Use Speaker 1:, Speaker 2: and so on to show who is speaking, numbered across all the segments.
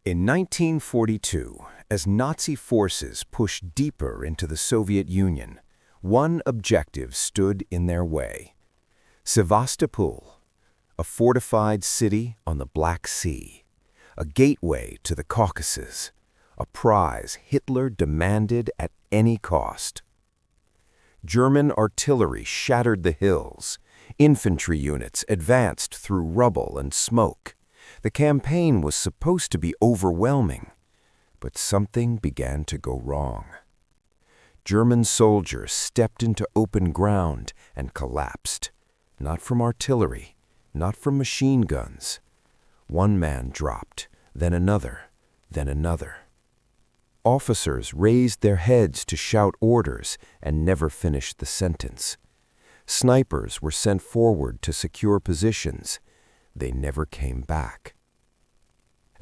Speaker 1: In 1942, as Nazi forces pushed deeper into the Soviet Union, one objective stood in their way. Sevastopol, a fortified city on the Black Sea, a gateway to the Caucasus, a prize Hitler demanded at any cost. German artillery shattered the hills. Infantry units advanced through rubble and smoke. The campaign was supposed to be overwhelming, but something began to go wrong. German soldiers stepped into open ground and collapsed, not from artillery, not from machine guns. One man dropped, then another, then another. Officers raised their heads to shout orders and never finished the sentence. Snipers were sent forward to secure positions. They never came back.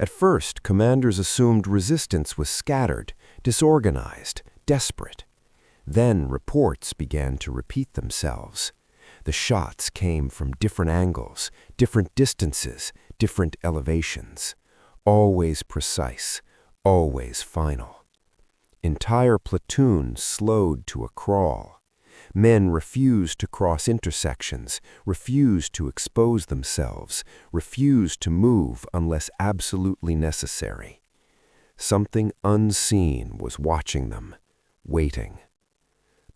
Speaker 1: At first, commanders assumed resistance was scattered, disorganized, desperate. Then reports began to repeat themselves. The shots came from different angles, different distances, different elevations. Always precise, always final. Entire platoons slowed to a crawl. Men refused to cross intersections, refused to expose themselves, refused to move unless absolutely necessary. Something unseen was watching them, waiting.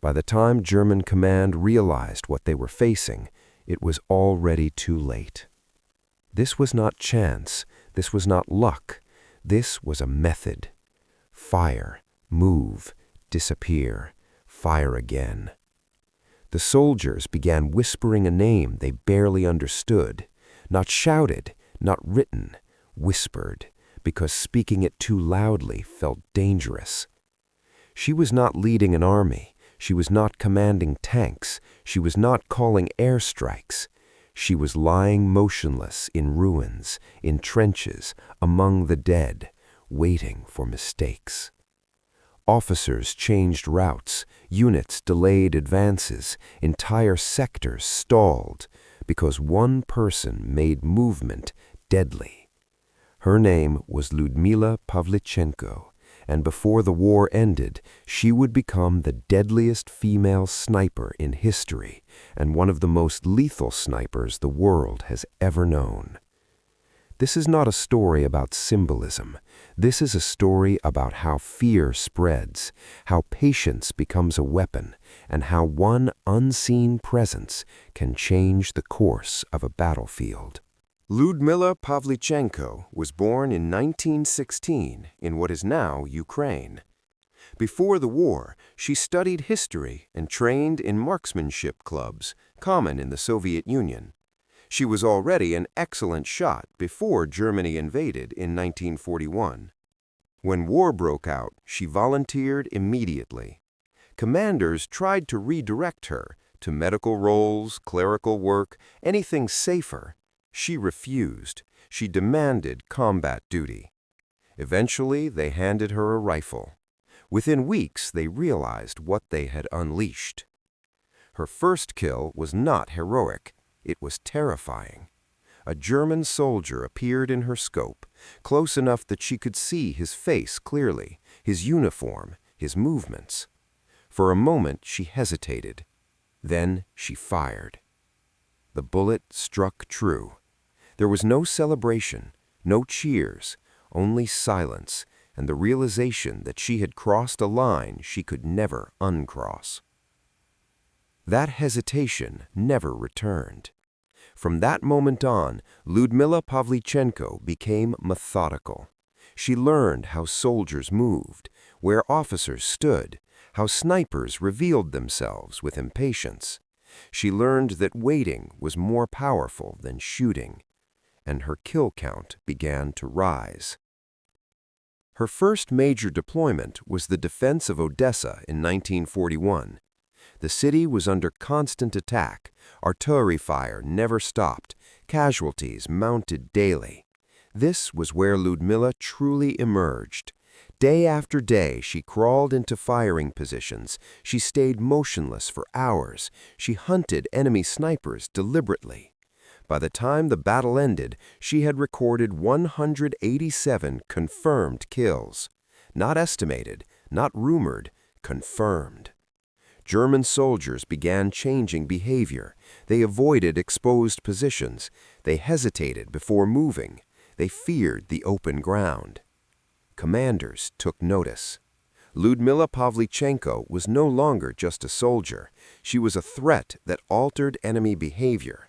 Speaker 1: By the time German command realized what they were facing, it was already too late. This was not chance, this was not luck, this was a method. Fire, move, disappear, fire again. The soldiers began whispering a name they barely understood, not shouted, not written, whispered, because speaking it too loudly felt dangerous. She was not leading an army, she was not commanding tanks, she was not calling airstrikes. She was lying motionless in ruins, in trenches, among the dead, waiting for mistakes. Officers changed routes, units delayed advances, entire sectors stalled, because one person made movement deadly. Her name was Lyudmila Pavlichenko, and before the war ended, she would become the deadliest female sniper in history and one of the most lethal snipers the world has ever known. This is not a story about symbolism. This is a story about how fear spreads, how patience becomes a weapon, and how one unseen presence can change the course of a battlefield. Lyudmila Pavlichenko was born in 1916 in what is now Ukraine. Before the war, she studied history and trained in marksmanship clubs, common in the Soviet Union. She was already an excellent shot before Germany invaded in 1941. When war broke out, she volunteered immediately. Commanders tried to redirect her to medical roles, clerical work, anything safer. She refused. She demanded combat duty. Eventually, they handed her a rifle. Within weeks, they realized what they had unleashed. Her first kill was not heroic. It was terrifying. A German soldier appeared in her scope, close enough that she could see his face clearly, his uniform, his movements. For a moment, she hesitated. Then she fired. The bullet struck true. There was no celebration, no cheers, only silence, and the realization that she had crossed a line she could never uncross. That hesitation never returned. From that moment on, Lyudmila Pavlichenko became methodical. She learned how soldiers moved, where officers stood, how snipers revealed themselves with impatience. She learned that waiting was more powerful than shooting, and her kill count began to rise. Her first major deployment was the defense of Odessa in 1941. The city was under constant attack. Artillery fire never stopped. Casualties mounted daily. This was where Lyudmila truly emerged. Day after day, she crawled into firing positions. She stayed motionless for hours. She hunted enemy snipers deliberately.
Speaker 2: By the time the battle ended, she had recorded 187 confirmed kills. Not estimated, not rumored, confirmed. German soldiers began changing behavior. They avoided exposed positions. They hesitated before moving. They feared the open ground. Commanders took notice. Lyudmila Pavlichenko was no longer just a soldier. She was a threat that altered enemy behavior.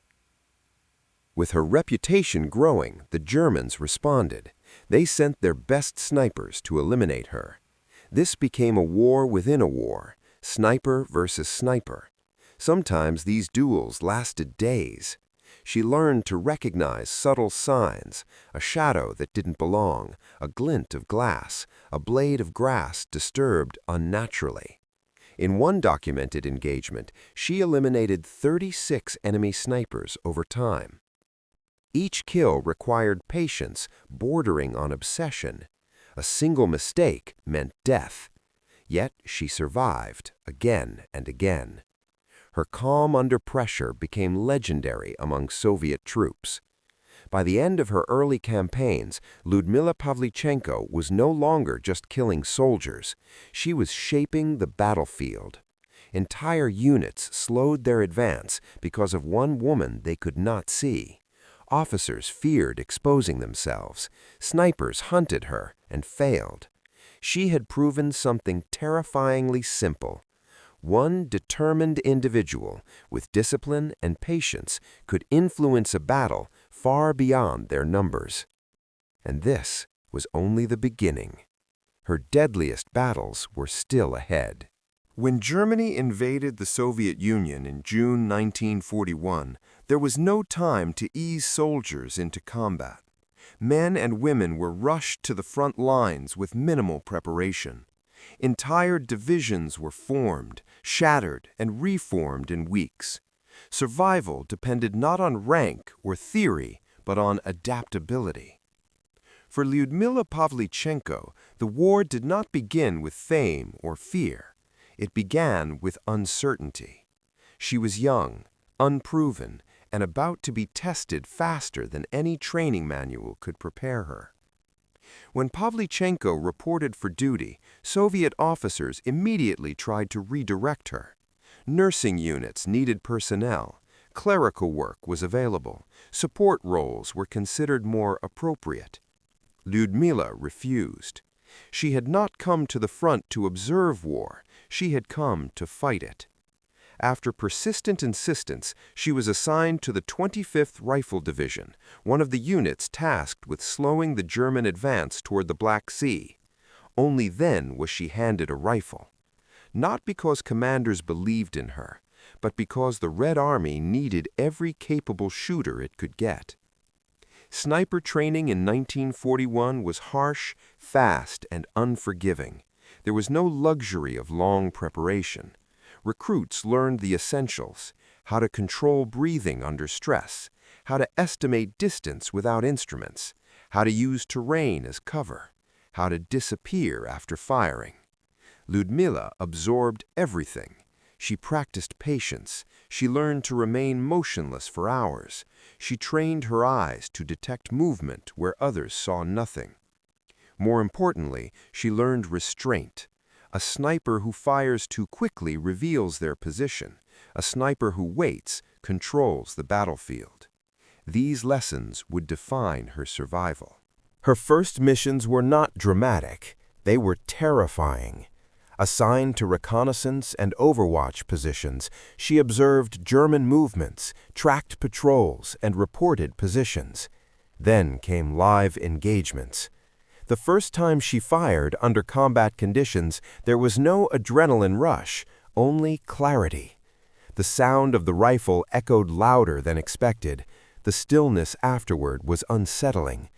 Speaker 2: With her reputation growing, the Germans responded. They sent their best snipers to eliminate her. This became a war within a war, sniper versus sniper. Sometimes these duels lasted days. She learned to recognize subtle signs, a shadow that didn't belong, a glint of glass, a blade of grass disturbed unnaturally. In one documented engagement, she eliminated 36 enemy snipers over time. Each kill required patience bordering on obsession. A single mistake meant death. Yet she survived again and again. Her calm under pressure became legendary among Soviet troops. By the end of her early campaigns, Lyudmila Pavlichenko was no longer just killing soldiers. She was shaping the battlefield. Entire units slowed their advance because of one woman they could not see. Officers feared exposing themselves. Snipers hunted her and failed. She had proven something terrifyingly simple. One determined individual with discipline and patience could influence a battle far beyond their numbers. And this was only the beginning. Her deadliest battles were still ahead. When Germany invaded the Soviet Union in June 1941, there was no time to ease soldiers into combat. Men and women were rushed to the front lines with minimal preparation. Entire divisions were formed, shattered, and reformed in weeks. Survival depended not on rank or theory, but on adaptability. For Lyudmila Pavlichenko, the war did not begin with fame or fear. It began with uncertainty. She was young, unproven, and about to be tested faster than any training manual could prepare her. When Pavlichenko reported for duty, Soviet officers immediately tried to redirect her. Nursing units needed personnel, clerical work was available, support roles were considered more appropriate. Lyudmila refused. She had not come to the front to observe war, she had come to fight it. After persistent insistence, she was assigned to the 25th Rifle Division, one of the units tasked with slowing the German advance toward the Black Sea. Only then was she handed a rifle. Not because commanders believed in her, but because the Red Army needed every capable shooter it could get. Sniper training in 1941 was harsh, fast, and unforgiving. There was no luxury of long preparation. Recruits learned the essentials: how to control breathing under stress, how to estimate distance without instruments, how to use terrain as cover, how to disappear after firing. Lyudmila absorbed everything. She practiced patience. She learned to remain motionless for hours. She trained her eyes to detect movement where others saw nothing. More importantly, she learned restraint. A sniper who fires too quickly reveals their position. A sniper who waits controls the battlefield. These lessons would define her survival. Her first missions were not dramatic. They were terrifying. Assigned to reconnaissance and overwatch positions, she observed German movements, tracked patrols, and reported positions. Then came live engagements. The first time she fired under combat conditions, there was no adrenaline rush, only clarity. The sound of the rifle echoed louder than expected. The stillness afterward was unsettling.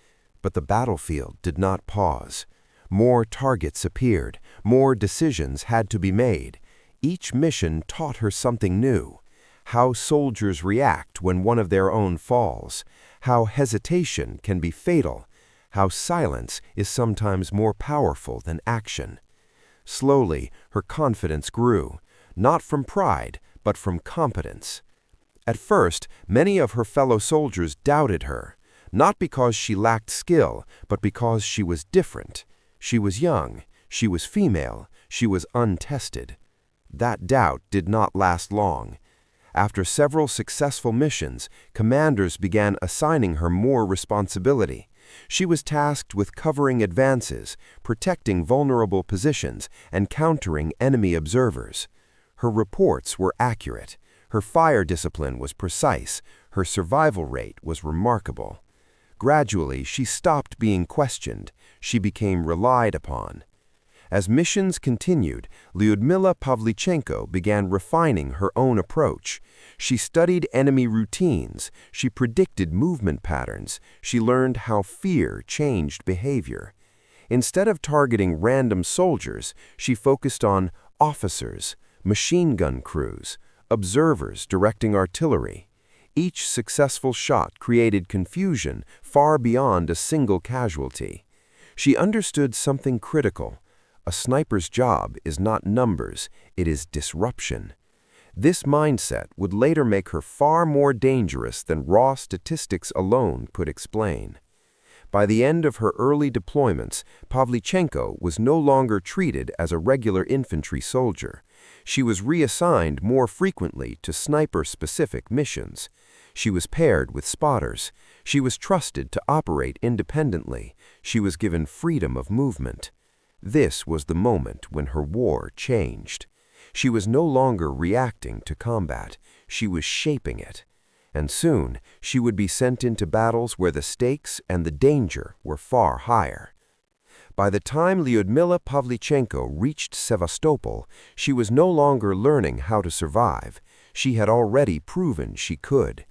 Speaker 2: But the battlefield did not pause. More targets appeared. More decisions had to be made. Each mission taught her something new: how soldiers react when one of their own falls, how hesitation can be fatal, how silence is sometimes more powerful than action. Slowly, her confidence grew, not from pride, but from competence. At first, many of her fellow soldiers doubted her, not because she lacked skill, but because she was different. She was young, she was female, she was untested. That doubt did not last long. After several successful missions, commanders began assigning her more responsibility. She was tasked with covering advances, protecting vulnerable positions, and countering enemy observers. Her reports were accurate. Her fire discipline was precise. Her survival rate was remarkable. Gradually, she stopped being questioned. She became relied upon. As missions continued, Lyudmila Pavlichenko began refining her own approach. She studied enemy routines, she predicted movement patterns, she learned how fear changed behavior. Instead of targeting random soldiers, she focused on officers, machine gun crews, observers directing artillery. Each successful shot created confusion far beyond a single casualty. She understood something critical. A sniper's job is not numbers, it is disruption. This mindset would later make her far more dangerous than raw statistics alone could explain. By the end of her early deployments, Pavlichenko was no longer treated as a regular infantry soldier. She was reassigned more frequently to sniper-specific missions. She was paired with spotters. She was trusted to operate independently. She was given freedom of movement. This was the moment when her war changed. She was no longer reacting to combat, she was shaping it. And soon, she would be sent into battles where the stakes and the danger were far higher. By the time Lyudmila Pavlichenko reached Sevastopol, she was no longer learning how to survive. She had already proven she could.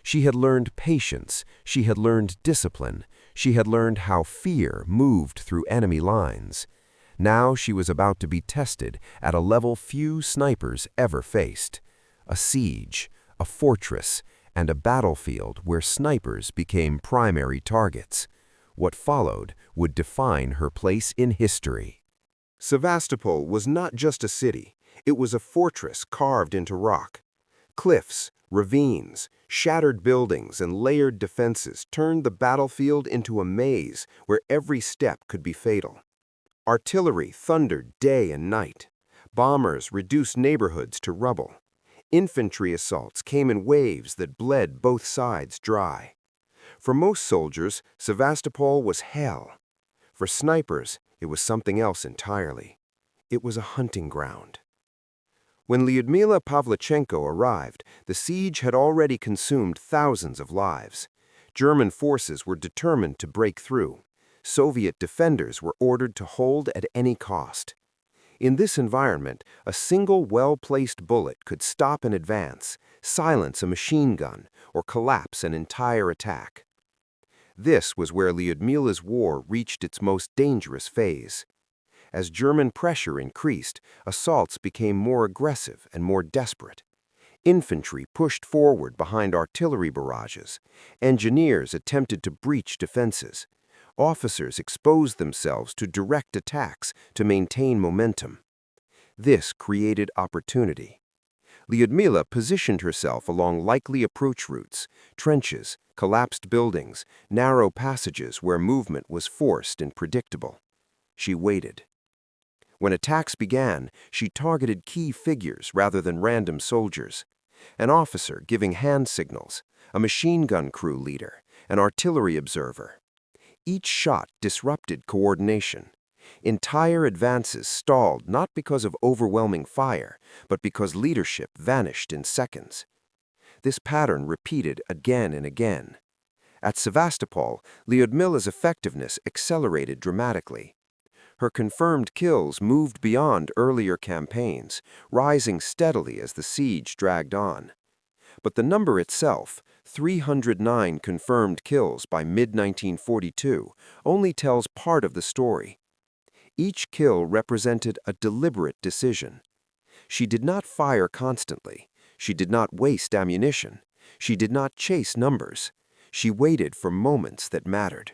Speaker 2: She had learned patience, she had learned discipline, she had learned how fear moved through enemy lines. Now she was about to be tested at a level few snipers ever faced. A siege, a fortress, and a battlefield where snipers became primary targets. What followed would define her place in history. Sevastopol was not just a city, it was a fortress carved into rock. Cliffs, ravines, shattered buildings, and layered defenses turned the battlefield into a maze where every step could be fatal. Artillery thundered day and night. Bombers reduced neighborhoods to rubble. Infantry assaults came in waves that bled both sides dry. For most soldiers, Sevastopol was hell. For snipers, it was something else entirely. It was a hunting ground. When Lyudmila Pavlichenko arrived, the siege had already consumed thousands of lives. German forces were determined to break through. Soviet defenders were ordered to hold at any cost. In this environment, a single well-placed bullet could stop an advance, silence a machine gun, or collapse an entire attack. This was where Lyudmila's war reached its most dangerous phase. As German pressure increased, assaults became more aggressive and more desperate. Infantry pushed forward behind artillery barrages. Engineers attempted to breach defenses. Officers exposed themselves to direct attacks to maintain momentum. This created opportunity. Lyudmila positioned herself along likely approach routes, trenches, collapsed buildings, narrow passages where movement was forced and predictable. She waited. When attacks began, she targeted key figures rather than random soldiers. An officer giving hand signals, a machine gun crew leader, an artillery observer. Each shot disrupted coordination. Entire advances stalled not because of overwhelming fire, but because leadership vanished in seconds. This pattern repeated again and again. At Sevastopol, Lyudmila's effectiveness accelerated dramatically. Her confirmed kills moved beyond earlier campaigns, rising steadily as the siege dragged on. But the number itself, 309 confirmed kills by mid-1942, only tells part of the story. Each kill represented a deliberate decision. She did not fire constantly. She did not waste ammunition. She did not chase numbers. She waited for moments that mattered.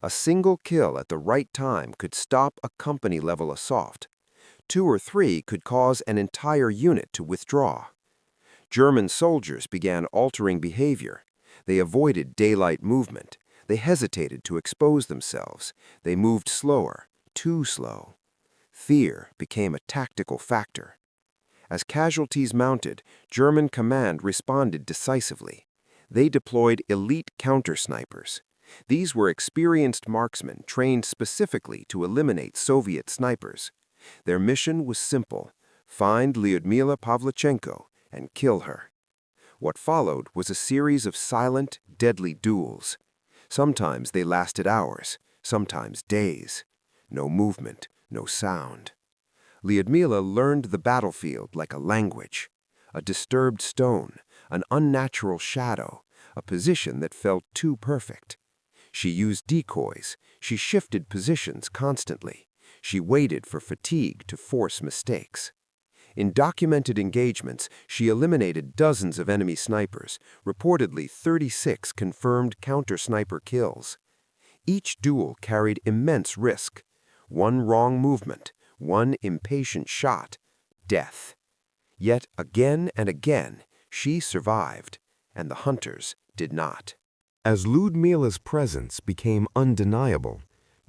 Speaker 2: A single kill at the right time could stop a company-level assault. 2 or 3 could cause an entire unit to withdraw. German soldiers began altering behavior. They avoided daylight movement. They hesitated to expose themselves. They moved slower, too slow. Fear became a tactical factor. As casualties mounted, German command responded decisively. They deployed elite counter-snipers. These were experienced marksmen trained specifically to eliminate Soviet snipers. Their mission was simple: find Lyudmila Pavlichenko and kill her. What followed was a series of silent, deadly duels. Sometimes they lasted hours, sometimes days. No movement, no sound. Lyudmila learned the battlefield like a language. A disturbed stone, an unnatural shadow, a position that felt too perfect. She used decoys. She shifted positions constantly. She waited for fatigue to force mistakes. In documented engagements, she eliminated dozens of enemy snipers, reportedly 36 confirmed counter-sniper kills. Each duel carried immense risk. One wrong movement, one impatient shot, death. Yet again and again, she survived, and the hunters did not.
Speaker 1: As Lyudmila's presence became undeniable,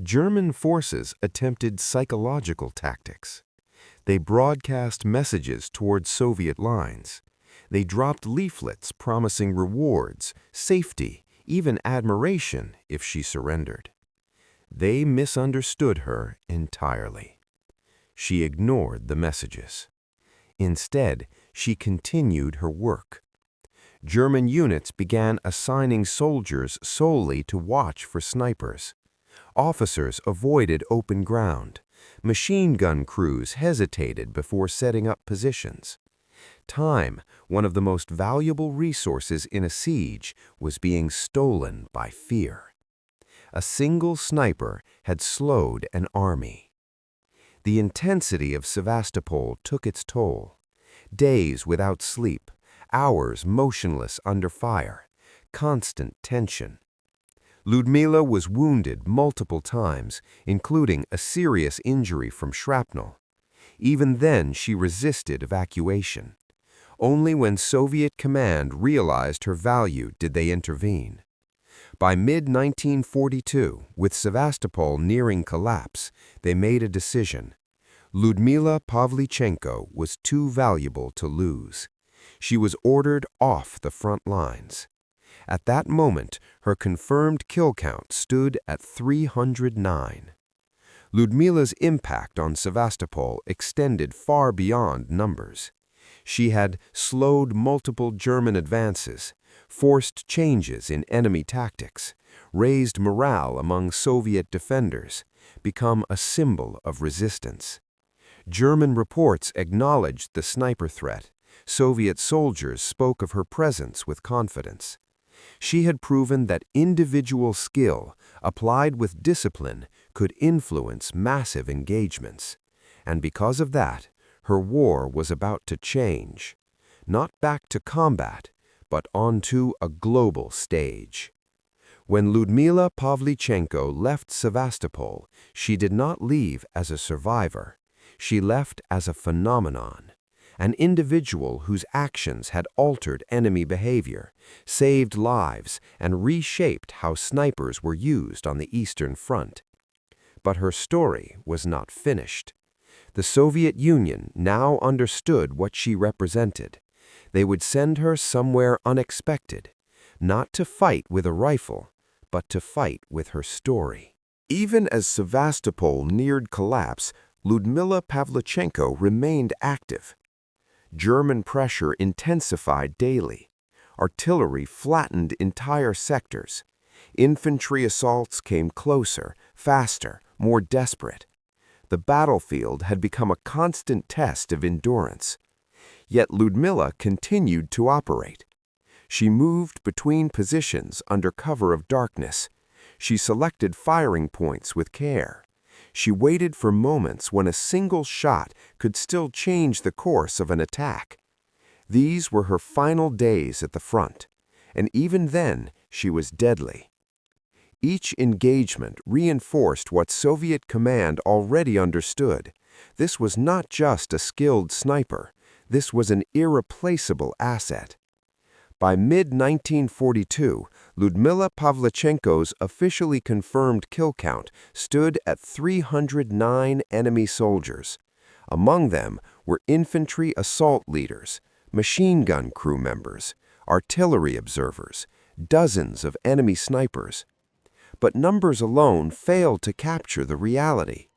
Speaker 1: German forces attempted psychological tactics. They broadcast messages toward Soviet lines. They dropped leaflets promising rewards, safety, even admiration if she surrendered. They misunderstood her entirely. She ignored the messages. Instead, she continued her work. German units began assigning soldiers solely to watch for snipers. Officers avoided open ground. Machine gun crews hesitated before setting up positions. Time, one of the most valuable resources in a siege, was being stolen by fear. A single sniper had slowed an army. The intensity of Sevastopol took its toll. Days without sleep, hours motionless under fire, constant tension. Lyudmila was wounded multiple times, including a serious injury from shrapnel. Even then, she resisted evacuation. Only when Soviet command realized her value did they intervene. By mid-1942, with Sevastopol nearing collapse, they made a decision. Lyudmila Pavlichenko was too valuable to lose. She was ordered off the front lines. At that moment, her confirmed kill count stood at 309. Lyudmila's impact on Sevastopol extended far beyond numbers. She had slowed multiple German advances, forced changes in enemy tactics, raised morale among Soviet defenders, become a symbol of resistance. German reports acknowledged the sniper threat. Soviet soldiers spoke of her presence with confidence. She had proven that individual skill, applied with discipline, could influence massive engagements. And because of that, her war was about to change. Not back to combat, but onto a global stage. When Lyudmila Pavlichenko left Sevastopol, she did not leave as a survivor. She left as a phenomenon. An individual whose actions had altered enemy behavior, saved lives, and reshaped how snipers were used on the Eastern Front. But her story was not finished. The Soviet Union now understood what she represented. They would send her somewhere unexpected, not to fight with a rifle, but to fight with her story. Even as Sevastopol neared collapse, Lyudmila Pavlichenko remained active. German pressure intensified daily. Artillery flattened entire sectors. Infantry assaults came closer, faster, more desperate. The battlefield had become a constant test of endurance. Yet Lyudmila continued to operate. She moved between positions under cover of darkness. She selected firing points with care. She waited for moments when a single shot could still change the course of an attack. These were her final days at the front, and even then she was deadly. Each engagement reinforced what Soviet command already understood. This was not just a skilled sniper.
Speaker 2: This was an irreplaceable asset. By mid-1942, Lyudmila Pavlichenko's officially confirmed kill count stood at 309 enemy soldiers. Among them were infantry assault leaders, machine gun crew members, artillery observers, dozens of enemy snipers. But numbers alone failed to capture the reality.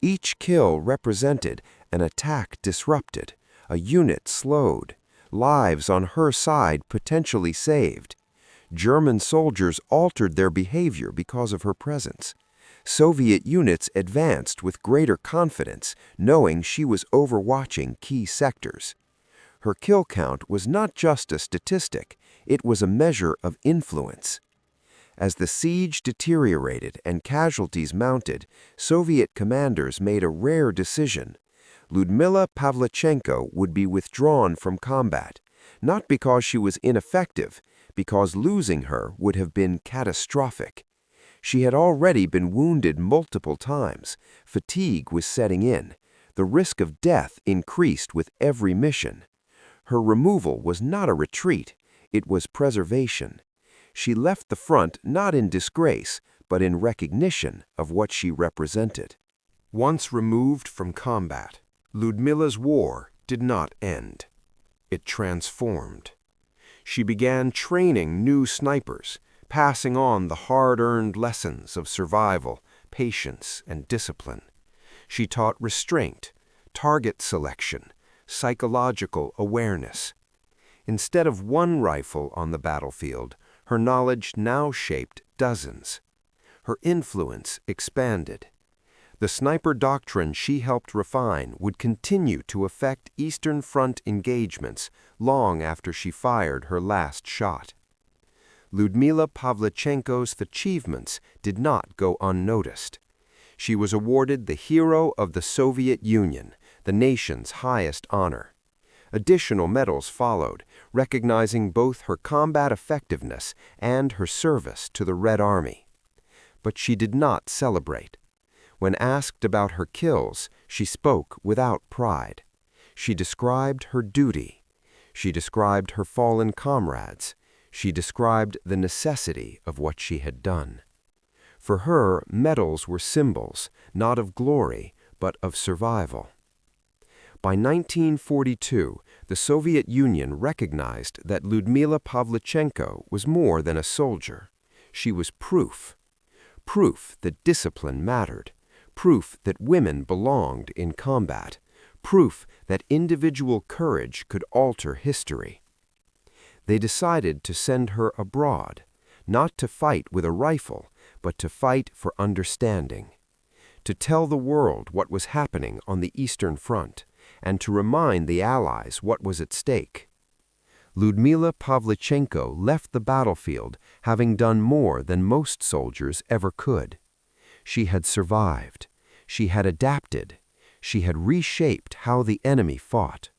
Speaker 2: Each kill represented an attack disrupted, a unit slowed, lives on her side potentially saved. German soldiers altered their behavior because of her presence. Soviet units advanced with greater confidence, knowing she was overwatching key sectors. Her kill count was not just a statistic, it was a measure of influence. As the siege deteriorated and casualties mounted, Soviet commanders made a rare decision. Lyudmila Pavlichenko would be withdrawn from combat, not because she was ineffective, because losing her would have been catastrophic. She had already been wounded multiple times, fatigue was setting in, the risk of death increased with every mission. Her removal was not a retreat, it was preservation. She left the front not in disgrace, but in recognition of what she represented. Once removed from combat, Lyudmila's war did not end. It transformed. She began training new snipers, passing on the hard-earned lessons of survival, patience, and discipline. She taught restraint, target selection, psychological awareness. Instead of one rifle on the battlefield, her knowledge now shaped dozens. Her influence expanded. The sniper doctrine she helped refine would continue to affect Eastern Front engagements long after she fired her last shot. Lyudmila Pavlichenko's achievements did not go unnoticed. She was awarded the Hero of the Soviet Union, the nation's highest honor. Additional medals followed, recognizing both her combat effectiveness and her service to the Red Army. But she did not celebrate. When asked about her kills, she spoke without pride. She described her duty. She described her fallen comrades. She described the necessity of what she had done. For her, medals were symbols, not of glory, but of survival. By 1942, the Soviet Union recognized that Lyudmila Pavlichenko was more than a soldier. She was proof. Proof that discipline mattered. Proof that women belonged in combat. Proof that individual courage could alter history. They decided to send her abroad, not to fight with a rifle, but to fight for understanding. To tell the world what was happening on the Eastern Front, and to remind the Allies what was at stake. Lyudmila Pavlichenko left the battlefield having done more than most soldiers ever could. She had survived. She had adapted. She had reshaped how the enemy fought.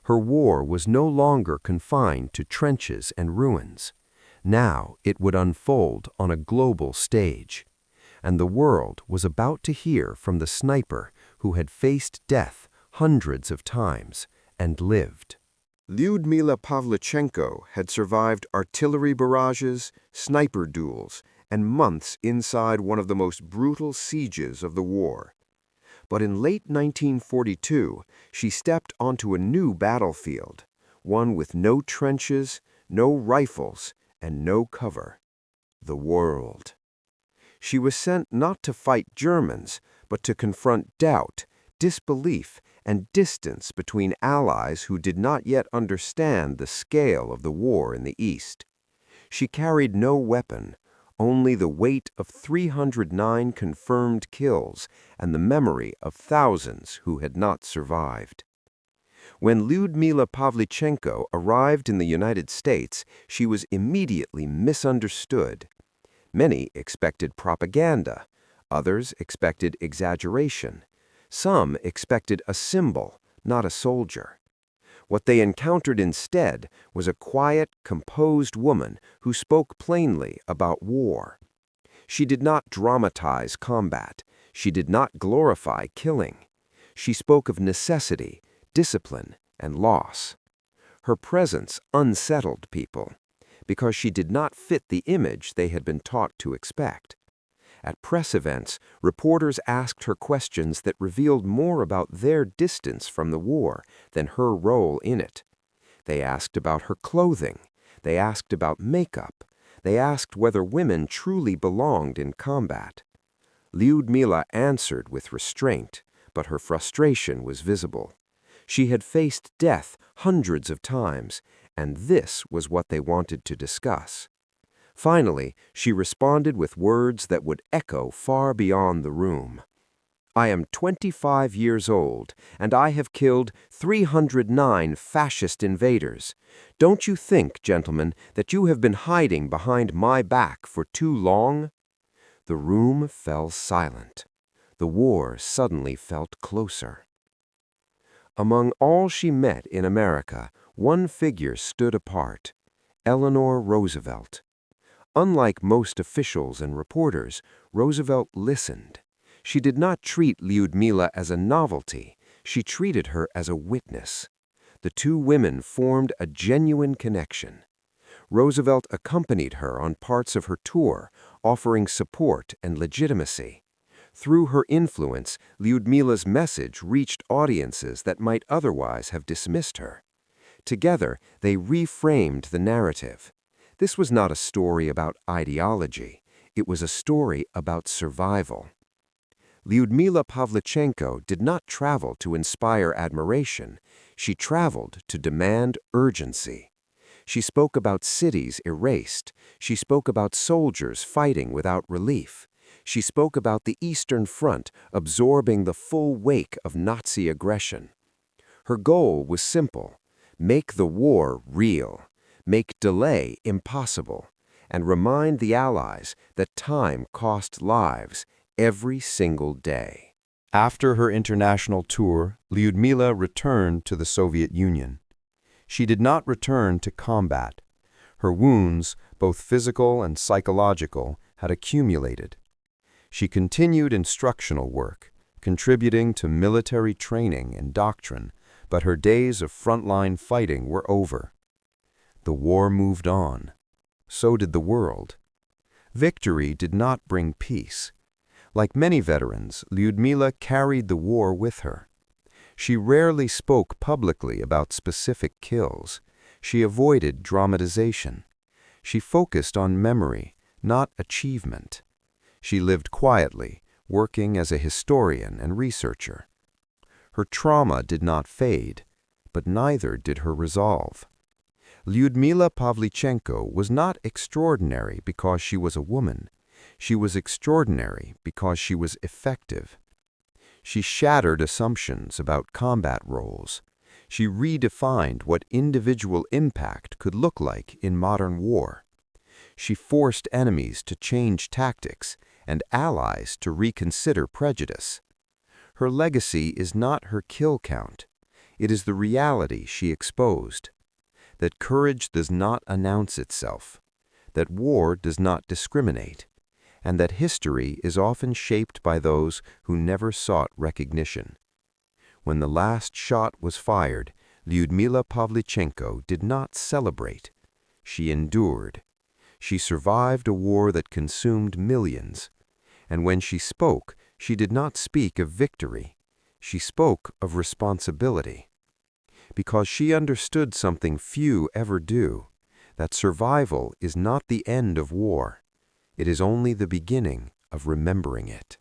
Speaker 2: Her war was no longer confined to trenches and ruins. Now it would unfold on a global stage. And the world was about to hear from the sniper who had faced death hundreds of times and lived. Lyudmila Pavlichenko had survived artillery barrages, sniper duels, and months inside one of the most brutal sieges of the war. But in late 1942, she stepped onto a new battlefield, one with no trenches, no rifles, and no cover. The world. She was sent not to fight Germans, but to confront doubt, disbelief, and distance between allies who did not yet understand the scale of the war in the East. She carried no weapon, only the weight of 309 confirmed kills and the memory of thousands who had not survived. When Lyudmila Pavlichenko arrived in the United States, she was immediately misunderstood. Many expected propaganda, others expected exaggeration. Some expected a symbol, not a soldier. What they encountered instead was a quiet, composed woman who spoke plainly about war. She did not dramatize combat. She did not glorify killing. She spoke of necessity, discipline, and loss. Her presence unsettled people, because she did not fit the image they had been taught to expect. At press events, reporters asked her questions that revealed more about their distance from the war than her role in it. They asked about her clothing. They asked about makeup. They asked whether women truly belonged in combat. Lyudmila answered with restraint, but her frustration was visible. She had faced death hundreds of times, and this was what they wanted to discuss. Finally, she responded with words that would echo far beyond the room. "I am 25 years old, and I have killed 309 fascist invaders. Don't you think, gentlemen, that you have been hiding behind my back for too long?" The room fell silent. The war suddenly felt closer. Among all she met in America, one figure stood apart: Eleanor Roosevelt. Unlike most officials and reporters, Roosevelt listened. She did not treat Lyudmila as a novelty. She treated her as a witness. The two women formed a genuine connection. Roosevelt accompanied her on parts of her tour, offering support and legitimacy. Through her influence, Lyudmila's message reached audiences that might otherwise have dismissed her. Together, they reframed the narrative. This was not a story about ideology. It was a story about survival. Lyudmila Pavlichenko did not travel to inspire admiration. She traveled to demand urgency. She spoke about cities erased. She spoke about soldiers fighting without relief. She spoke about the Eastern Front absorbing the full wake of Nazi aggression. Her goal was simple: make the war real, make delay impossible, and remind the Allies that time cost lives every single day.
Speaker 1: After her international tour, Lyudmila returned to the Soviet Union. She did not return to combat. Her wounds, both physical and psychological, had accumulated. She continued instructional work, contributing to military training and doctrine, but her days of frontline fighting were over. The war moved on. So did the world. Victory did not bring peace. Like many veterans, Lyudmila carried the war with her. She rarely spoke publicly about specific kills. She avoided dramatization. She focused on memory, not achievement. She lived quietly, working as a historian and researcher. Her trauma did not fade, but neither did her resolve. Lyudmila Pavlichenko was not extraordinary because she was a woman. She was extraordinary because she was effective. She shattered assumptions about combat roles. She redefined what individual impact could look like in modern war. She forced enemies to change tactics and allies to reconsider prejudice. Her legacy is not her kill count. It is the reality she exposed: that courage does not announce itself, that war does not discriminate, and that history is often shaped by those who never sought recognition. When the last shot was fired, Lyudmila Pavlichenko did not celebrate. She endured. She survived a war that consumed millions. And when she spoke, she did not speak of victory. She spoke of responsibility. Because she understood something few ever do, that survival is not the end of war. It is only the beginning of remembering it.